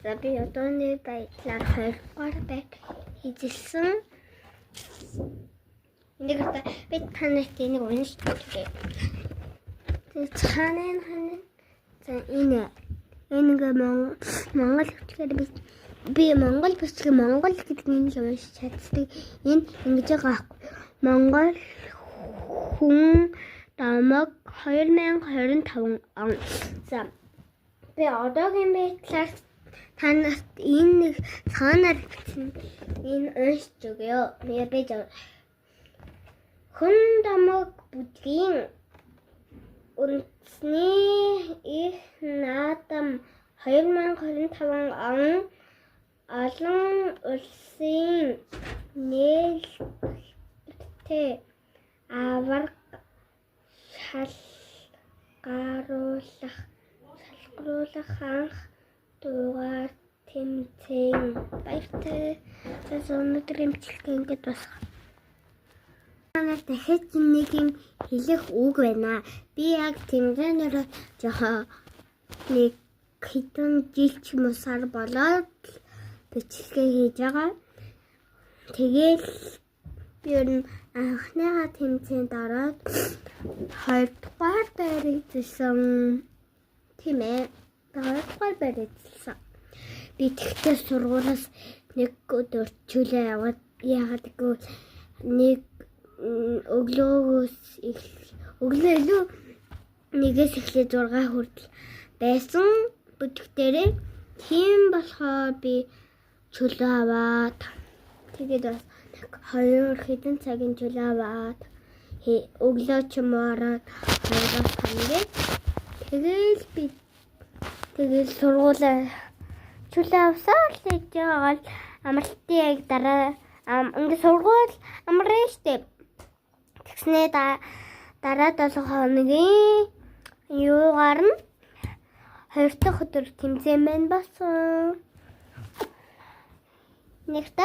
За би одооны байдлаар 2 дугаар байг хийжсэн. Энийг би танайд энийг уншиж өгье. Тэгээд цаанаа за энэ Монгол хэлээр би Монгол бичиг Монгол гэдэг нь уншиж чаддаг. Энэ ингэж байгаа аахгүй. Монгол хүн дамаг 2025 он. За би одоогийн байдлаар танаас энэ цаанаар бичсэн энэ уншиж өгье. Би хүн дамаг бүдгийн үндэсний их наадам 2025 он олон улсын нээлттэй аварга шалгаруулах анх дугаар тэмцээн баяртай. Өнөөдрийн бичлэг ингэж босгоо. Манайд дахиж нэг юм хэлэх үг байна. Би яг тэмцээнээр жоохон нэг хэдэн жил ч юм уу сар болоод бичлэгээ хийж байгаа. Тэгээл би анхныхаа тэмцээнд ороод 2 дугаар байрагдсан тийм ээ. 2 дугаар байрагдсан. Би тэгтээ сургуулиас нэг өдөр чөлөө яваад яагаад гэвэл нэг өглөө илүү нэгээс эхлээ 6 хүртэл байсан бүдэгтэрээ тийм болохоор би чөлөө аваад тэгээд бас 2 хэдэн цагийн чөлөө аваад өглөө ч юм уу ороод 2-оос 5 тэгээд сургуулаа чөлөө авсаа л гэж байгаа л амралтын яг дараа ингээд сургууль амраа штэ. Тэгснээ дараа 7 хоногийн юугаар нь 2 дахь өдөр тэмцээн байна болсон. Нэгт